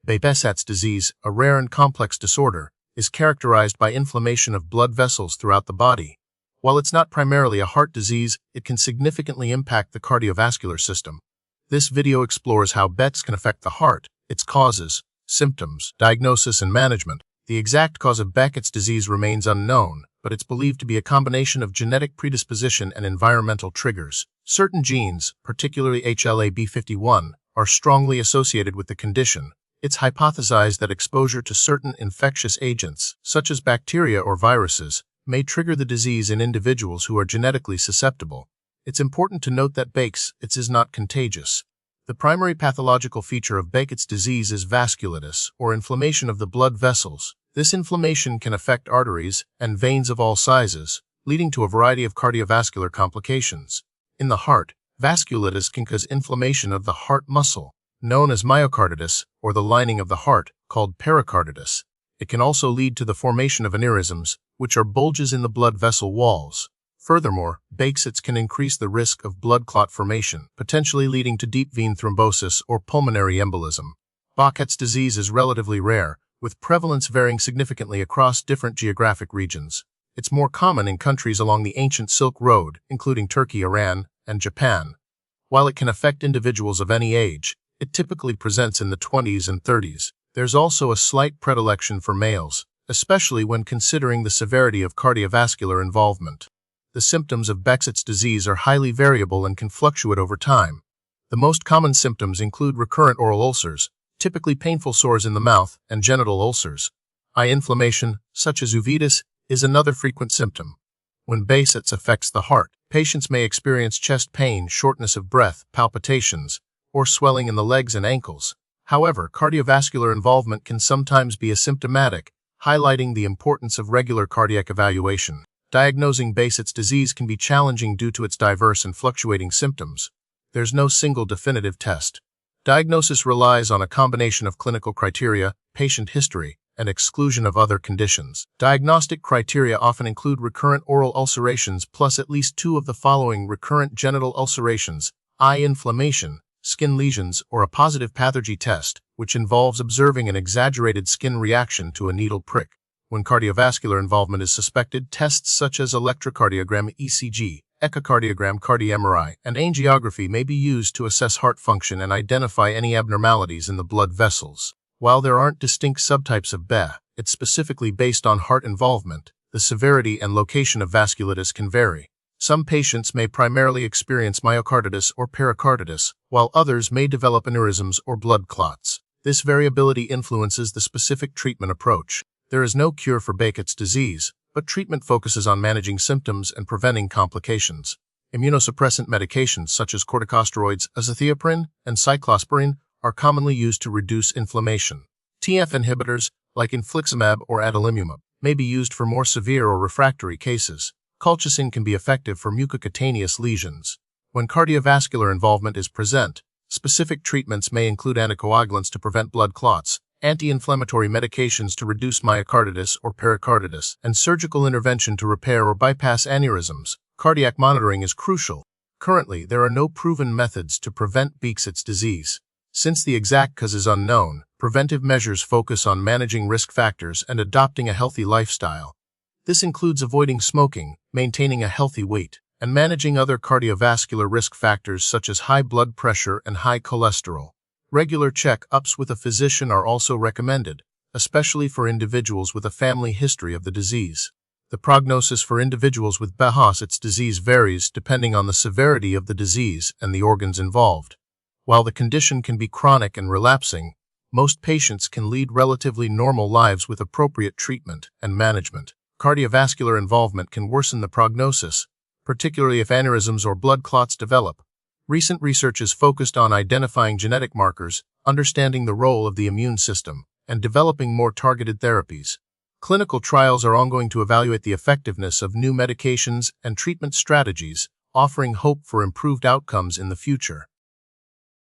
Behçet's disease, a rare and complex disorder, is characterized by inflammation of blood vessels throughout the body. While it's not primarily a heart disease, it can significantly impact the cardiovascular system. This video explores how Behçet can affect the heart, its causes, symptoms, diagnosis, and management. The exact cause of Behçet's disease remains unknown, but it's believed to be a combination of genetic predisposition and environmental triggers. Certain genes, particularly HLA-B51, are strongly associated with the condition. It's hypothesized that exposure to certain infectious agents, such as bacteria or viruses, may trigger the disease in individuals who are genetically susceptible. It's important to note that Behçet's is not contagious. The primary pathological feature of Behçet's disease is vasculitis, or inflammation of the blood vessels. This inflammation can affect arteries and veins of all sizes, leading to a variety of cardiovascular complications. In the heart, vasculitis can cause inflammation of the heart muscle, known as myocarditis, or the lining of the heart, called pericarditis. It can also lead to the formation of aneurysms, which are bulges in the blood vessel walls. Furthermore, Behçet's can increase the risk of blood clot formation, potentially leading to deep vein thrombosis or pulmonary embolism. Behçet's disease is relatively rare, with prevalence varying significantly across different geographic regions. It's more common in countries along the ancient Silk Road, including Turkey, Iran, and Japan. While it can affect individuals of any age, it typically presents in the 20s and 30s. There's also a slight predilection for males, especially when considering the severity of cardiovascular involvement. The symptoms of Behçet's disease are highly variable and can fluctuate over time. The most common symptoms include recurrent oral ulcers, typically painful sores in the mouth, and genital ulcers. Eye inflammation, such as uveitis, is another frequent symptom. When Behçet's affects the heart, patients may experience chest pain, shortness of breath, palpitations, or swelling in the legs and ankles. However, cardiovascular involvement can sometimes be asymptomatic, highlighting the importance of regular cardiac evaluation. Diagnosing Behçet's disease can be challenging due to its diverse and fluctuating symptoms. There's no single definitive test. Diagnosis relies on a combination of clinical criteria, patient history, and exclusion of other conditions. Diagnostic criteria often include recurrent oral ulcerations plus at least 2 of the following: recurrent genital ulcerations, eye inflammation, skin lesions, or a positive pathogen test, which involves observing an exaggerated skin reaction to a needle prick. When cardiovascular involvement is suspected, tests such as electrocardiogram (ECG), echocardiogram, cardio-MRI, and angiography may be used to assess heart function and identify any abnormalities in the blood vessels. While there aren't distinct subtypes of BE, it's specifically based on heart involvement. The severity and location of vasculitis can vary. Some patients may primarily experience myocarditis or pericarditis, while others may develop aneurysms or blood clots. This variability influences the specific treatment approach. There is no cure for Behçet's disease, but treatment focuses on managing symptoms and preventing complications. Immunosuppressant medications such as corticosteroids, azathioprine, and cyclosporine are commonly used to reduce inflammation. TNF inhibitors, like infliximab or adalimumab, may be used for more severe or refractory cases. Colchicine can be effective for mucocutaneous lesions. When cardiovascular involvement is present, specific treatments may include anticoagulants to prevent blood clots, anti-inflammatory medications to reduce myocarditis or pericarditis, and surgical intervention to repair or bypass aneurysms. Cardiac monitoring is crucial. Currently, there are no proven methods to prevent Behçet's disease. Since the exact cause is unknown, preventive measures focus on managing risk factors and adopting a healthy lifestyle. This includes avoiding smoking, maintaining a healthy weight, and managing other cardiovascular risk factors such as high blood pressure and high cholesterol. Regular check-ups with a physician are also recommended, especially for individuals with a family history of the disease. The prognosis for individuals with Behçet's disease varies depending on the severity of the disease and the organs involved. While the condition can be chronic and relapsing, most patients can lead relatively normal lives with appropriate treatment and management. Cardiovascular involvement can worsen the prognosis, particularly if aneurysms or blood clots develop. Recent research is focused on identifying genetic markers, understanding the role of the immune system, and developing more targeted therapies. Clinical trials are ongoing to evaluate the effectiveness of new medications and treatment strategies, offering hope for improved outcomes in the future.